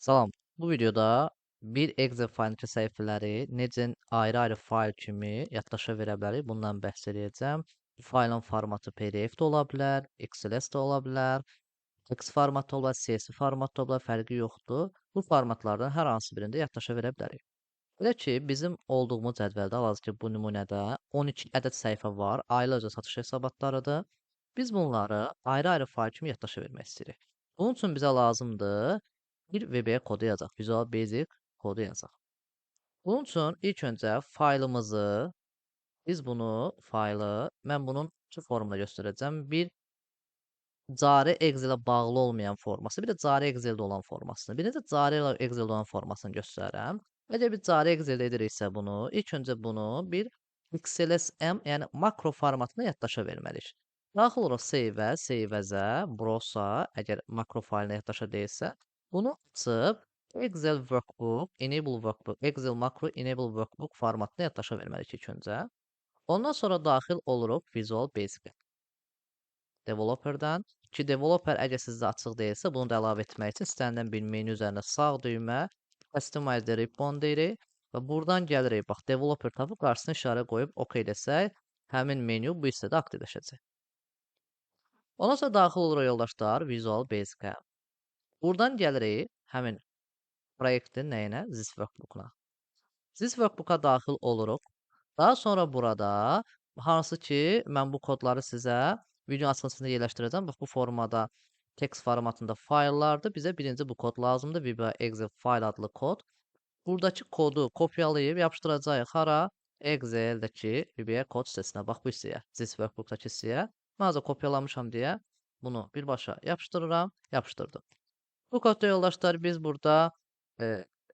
Salam. Bu videoda bir Excel faylındakı səhifələri necə ayrı-ayrı fayl kimi yaddaşa verə bilərik, bundan bəhs eləyəcəm. Bu faylın formatı PDF də ola bilər, XLS də ola bilər, text formatı ola bilər, CSV formatı da ola bilər, fərqi yoxdur. Bu formatlardan hər hansı birində yaddaşa verə bilərik. Belə ki, bizim olduğumuz cədvəldə hal-hazırki bu nümunədə 12 ədəd səhifə var, aylarca satış hesabatlarıdır. Biz bunları ayrı-ayrı fayl kimi yaddaşa vermək istəyirik. Bunun üçün bizə lazımdır bir VB kodu yazaq. Visual Basic kodu yazaq. Bunun üçün ilk öncə faylımızı, biz bunu faylı, mən bunun iki formada göstərəcəm. Bir cari Excel-ə bağlı olmayan forması, bir də cari Excel-də olan formasını. Bir də cari Excel-də olan formasını göstərirəm. Əgər biz cari Excel-də ediriksə bunu, ilk öncə bunu bir XLSM, yəni makro formatına yaddaşa verməliyik. Daxil oluruq save-ə, save-əzə, browse-a, əgər makro faylinə yaddaşa deyilsə, bunu açıb Excel Workbook, Enable Workbook, Excel Macro Enable Workbook formatına yaddaşa verməliyik ilk öncə. Ondan sonra daxil oluruq Visual Basic-ə. Developer'dan. Ki developer əgər sizdə açıq deyilsə, bunu da əlavə etmək üçün istənilən bir menü üzərində sağ düymə, Customize the ribbon deyirik və buradan gəlirik. Bax, developer tapıb qarşısına işarə qoyub OK desək, həmin menü bu hissədə aktivləşəcək. Ondan sonra daxil oluruq yoldaşlar Visual Basic-ə. Buradan gəlirik həmin proyektin nəyinə? This workbook-una. This workbook-a daxil oluruq. Daha sonra burada hansı ki, mən bu kodları sizə video açılışında yerləşdirəcəm. Bax, bu formada text formatında fayllardır. Bizə birinci bu kod lazımdır. VBA Excel file adlı kod. Buradakı kodu kopyalayıb yapışdıracağıq hara? Excel-dəki VBA kod hissəsinə. Bax, bu hissəyə. This workbook-dakı hissəyə. Mən azə kopyalamışam deyə bunu birbaşa yapışdırıram. Yapışdırdım. Bu kodda yoldaşlar biz burada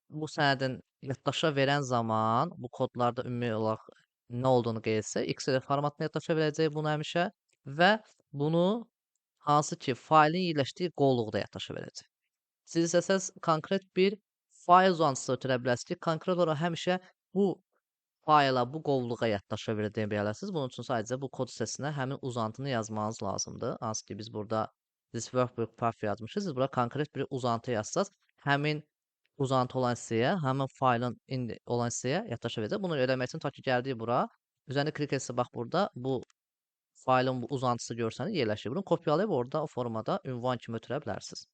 bu sənədin yaddaşa verən zaman bu kodlarda ümumi olaraq nə olduğunu qeyd etsək, XLS formatında yaddaşa verəcək bunu həmişə və bunu hansı ki faylın yerləşdiyi qovluqda yaddaşa verəcək. Siz istəsəz konkret bir fayl uzantısı ötürə bilərsiniz ki, konkret olaraq həmişə bu fayla, bu qovluğa yaddaşa verə deyə bilərsiniz. Bunun üçün sadəcə bu kod hissəsinə həmin uzantını yazmanız lazımdır. Hansı ki biz burada this workbook path yazmışıq. Siz bura konkret bir uzantı yazsaz, həmin uzantı olan hissəyə, həmin faylın indi olan hissəyə yaddaşa verəcək. Bunu eləmək üçün ta ki gəldik bura. Üzərinə klik etsə bax burada bu faylın bu uzantısı görsəniz yerləşir. Bunu kopyalayıb orada o formada ünvan kimi ötürə bilərsiniz.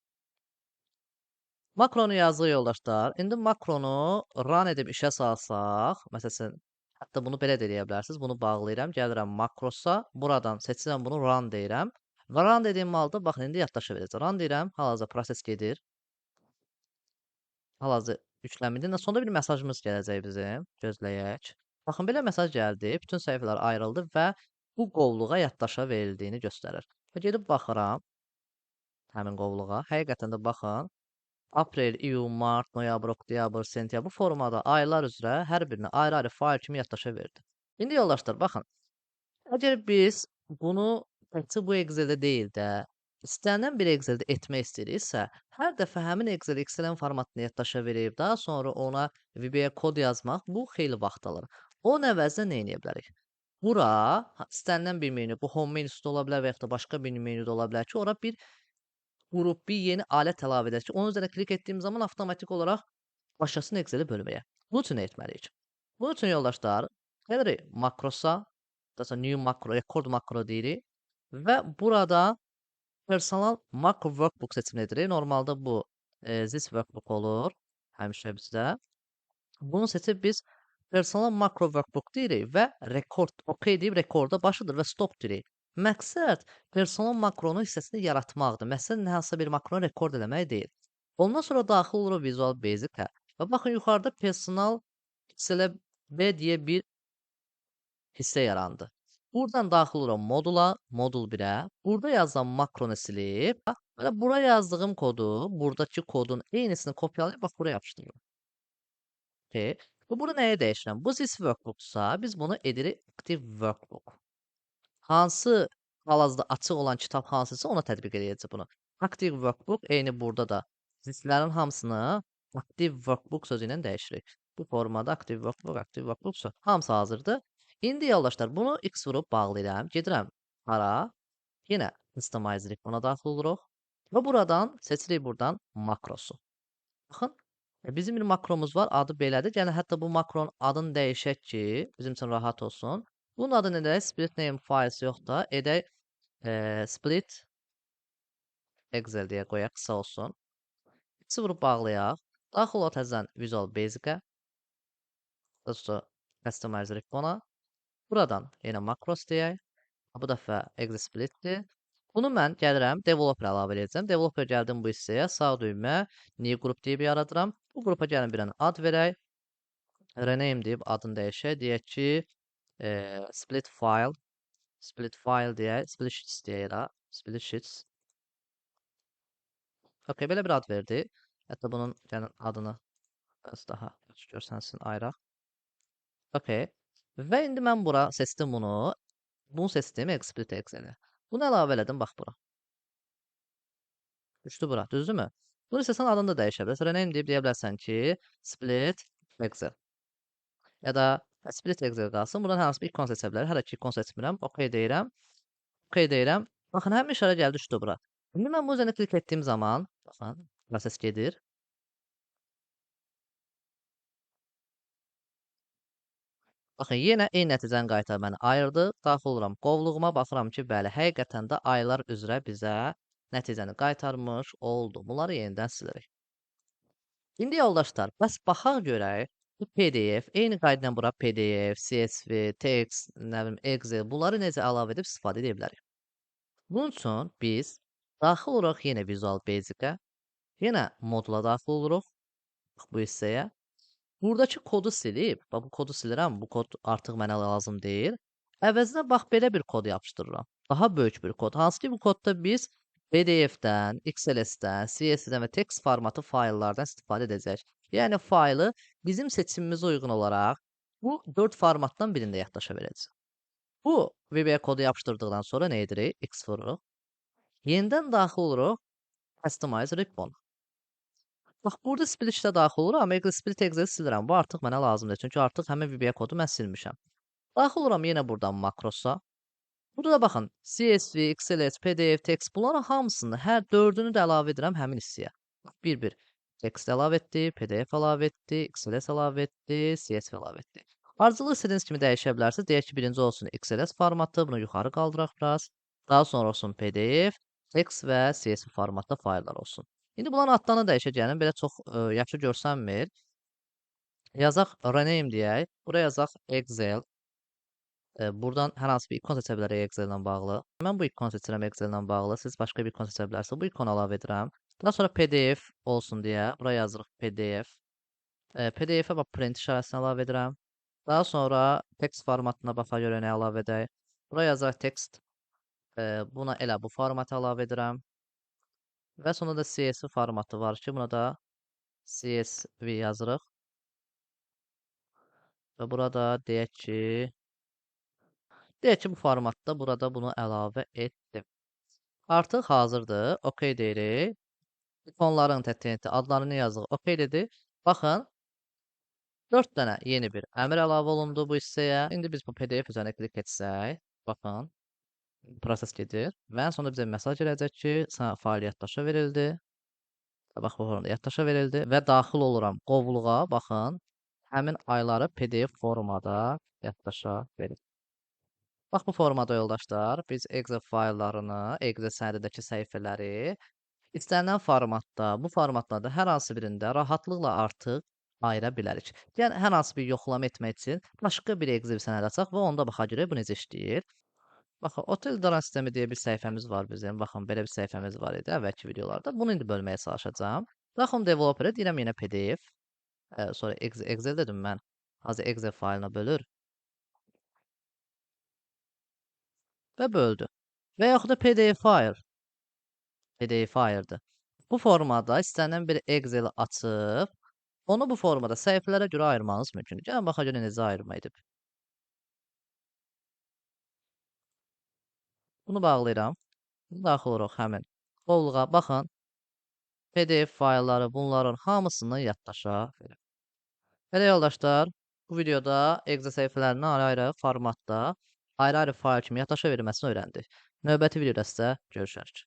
Makronu yazıq yoldaşlar. İndi makronu run edib işə salsaq, məsələn, hətta bunu belə də eləyə bilərsiniz. Bunu bağlayıram, gəlirəm makrosa, buradan seçirəm bunu run deyirəm. Və run dediyim halda baxın indi yaddaşa verəcək. Run deyirəm, hal-hazırda proses gedir. Hal-hazırda yüklənmir. Sonda bir mesajımız gələcək bizim. Gözləyək. Baxın belə mesaj gəldi. Bütün səhifələr ayrıldı və bu qovluğa yaddaşa verildiyini göstərir. Və gedib baxıram həmin qovluğa. Həqiqətən də baxın. Aprel, iyun, mart, noyabr, oktyabr, sentyabr bu formada aylar üzrə hər birini ayrı-ayrı fayl kimi yaddaşa verdi. İndi yoldaşlar baxın. Əgər biz bunu təkcə bu Excel-də deyil də, istənilən bir Excel-də etmək istəyiriksə, hər dəfə həmin Excel XLM formatına yaddaşa verib, daha sonra ona VBA kod yazmaq bu xeyli vaxt alır. Onun əvəzinə nə edə bilərik? Bura istənilən bir menü, bu home menüsü də ola bilər və yaxud da başqa bir menü də ola bilər ki, ora bir qrup, bir yeni alət əlavə edək ki, onun üzərində klik etdiyim zaman avtomatik olaraq başlasın Excel-i bölməyə. Bunun üçün nə etməliyik? Bunun üçün yoldaşlar, gəlirik makrosa, new makro, record makro deyirik və burada personal makro workbook seçimini edirik. Normalda bu this workbook olur həmişə bizdə. Bunu seçib biz personal makro workbook deyirik və record, OK deyib rekorda başıdır və stop deyirik. Məqsəd personal makronun hissəsini yaratmaqdır. Məqsəd hansısa bir makronu rekord eləmək deyil. Ondan sonra daxil oluruq Visual Basic-ə və baxın yuxarıda personal XLB deyə bir hissə yarandı. Buradan daxil oluram modula, modul 1-ə. Burada yazılan makronu silib, və bura yazdığım kodu, buradakı kodun eynisini kopyalayıb bax buraya yapışdırıram. Okay. Və burada nəyə dəyişirəm? Bu this workbook-sa, biz bunu edirik active workbook. Hansı hal-hazırda açıq olan kitab hansısa ona tətbiq edəcək bunu. Active workbook eyni burada da listlərin hamısını active workbook sözü ilə dəyişirik. Bu formada active workbook hamısı hazırdır. İndi yoldaşlar bunu X vurub bağlayıram. Gedirəm hara? Yenə customize buna daxil oluruq və buradan seçirik buradan makrosu. Baxın, bizim bir makromuz var, adı belədir. Yəni hətta bu makronun adını dəyişək ki, bizim üçün rahat olsun. Bunun adını edək split name files yox da, edək split Excel deyə qoyaq, qısa olsun. İkisi vurub bağlayaq. Daxil ol təzədən Visual Basic-ə. Dostu Customize Ribbon-a. Buradan yenə makros deyək. Bu dəfə Excel Split-dir. Bunu mən gəlirəm, developer əlavə edəcəm. Developer gəldim bu hissəyə, sağ düymə, new group deyib yaradıram. Bu qrupa gəlin bir dənə ad verək. Rename deyib adını dəyişək. Deyək ki, split file deyək, split sheets deyək də, split sheets. Okay, belə bir ad verdi. Hətta bunun gəlin adını biraz daha görsənsin ayıraq. Okay. Və indi mən bura seçdim bunu. Bunu seçdim Split Excel-ə. Bunu əlavə elədim bax bura. Düşdü bura, düzdürmü? Bunu istəsən adını da dəyişə bilərsən. Rename deyib deyə bilərsən ki, Split Excel. Ya da Split Excel qalsın. Buradan hansı bir ikon seçə bilərəm. Hələ ki ikon seçmirəm. OK deyirəm. OK deyirəm. Baxın, həmin işarə gəldi düşdü bura. İndi mən bu üzərində klik etdiyim zaman, baxın, proses gedir. Baxın, yenə eyni nəticəni qaytar məni ayırdı. Daxil oluram qovluğuma, baxıram ki, bəli, həqiqətən də aylar üzrə bizə nəticəni qaytarmış oldu. Bunları yenidən silərik. İndi yoldaşlar, bəs baxaq görək, bu PDF, eyni qayda ilə bura PDF, CSV, text, nə bilim, Excel, bunları necə əlavə edib istifadə edə bilərik. Bunun üçün biz daxil oluruq yenə Visual Basic-ə, yenə modula daxil oluruq bu hissəyə. Buradakı kodu silib, bax bu kodu silirəm, bu kod artıq mənə lazım deyil. Əvəzinə bax belə bir kod yapışdırıram. Daha böyük bir kod. Hansı ki bu kodda biz PDF-dən, XLS-dən, CSV-dən və text formatı fayllardan istifadə edəcəyik. Yəni faylı bizim seçimimizə uyğun olaraq bu 4 formatdan birində yaddaşa verəcək. Bu VBA kodu yapışdırdıqdan sonra nə edirik? X vururuq. Yenidən daxil oluruq Customize Ribbon. Bax, burada split-də daxil oluram, split Excel silirəm. Bu artıq mənə lazımdır. Çünki artıq həmin VBA kodu mən silmişəm. Daxil oluram yenə buradan makrosa. Burada da baxın, CSV, XLS, PDF, text bunların hamısını, hər dördünü də əlavə edirəm həmin hissəyə. Bir-bir text əlavə etdi, PDF əlavə etdi, XLS əlavə etdi, CSV əlavə etdi. Ardıcılı istədiyiniz kimi dəyişə bilərsiniz. Deyək ki, birinci olsun XLS formatı, bunu yuxarı qaldıraq biraz. Daha sonra olsun PDF, text və CSV formatda fayllar olsun. İndi bunların adlarını dəyişəcəyəm. Belə çox yaxşı görsənmir. Yazaq rename deyək. Buraya yazaq Excel. Buradan hər hansı bir ikon seçə bilərik Excel ilə bağlı. Mən bu ikon seçirəm Excel ilə bağlı. Siz başqa bir ikon seçə bilərsiniz. Bu ikonu əlavə edirəm. Daha sonra PDF olsun deyə buraya yazırıq PDF. PDF-ə bax print işarəsini əlavə edirəm. Daha sonra text formatına baxa görə nə əlavə edək. Buraya yazırıq text. Buna elə bu formatı əlavə edirəm. Və sonra da CSV formatı var ki, buna da CSV yazırıq. Və burada deyək ki, bu formatda burada bunu əlavə etdim. Artıq hazırdır. OK deyirik. İkonların TTNT adlarını yazırıq. OK dedi. Baxın, 4 dənə yeni bir əmr əlavə olundu bu hissəyə. İndi biz bu PDF üzərində klik etsək, baxın, proses gedir. Və ən sonunda bizə mesaj gələcək ki, sənə fayl yaddaşa verildi. Bax, bu formada yaddaşa verildi və daxil oluram qovluğa, baxın, həmin ayları PDF formada yaddaşa verir. Bax, bu formada yoldaşlar, biz Excel fayllarını, Excel sənədindəki səhifələri istənilən formatda, bu formatlarda hər hansı birində rahatlıqla artıq ayıra bilərik. Yəni, hər hansı bir yoxlama etmək üçün başqa bir Excel sənəd açaq və onda baxa görək bu necə işləyir. Baxın, otel daran sistemi deyə bir səhifəmiz var bizim. Baxın, belə bir səhifəmiz var idi əvvəlki videolarda. Bunu indi bölməyə çalışacağam. Daxil developer-ə deyirəm yenə PDF. Sonra Excel dedim mən. Hazır Excel faylına bölür. Və böldü. Və yaxud da PDF fayl. PDF fayırdır. Bu formada istənilən bir Excel-i açıb, onu bu formada səhifələrə görə ayırmanız mümkündür. Gəlin baxa görə necə ayırma edib. Bunu bağlayıram. Daxil oluruq həmin qovluğa. Baxın, PDF faylları bunların hamısını yaddaşa verir. Belə yoldaşlar, bu videoda Excel səhifələrini ayrı-ayrı formatda, ayrı-ayrı fayl kimi yaddaşa verilməsini öyrəndik. Növbəti videoda sizə görüşərik.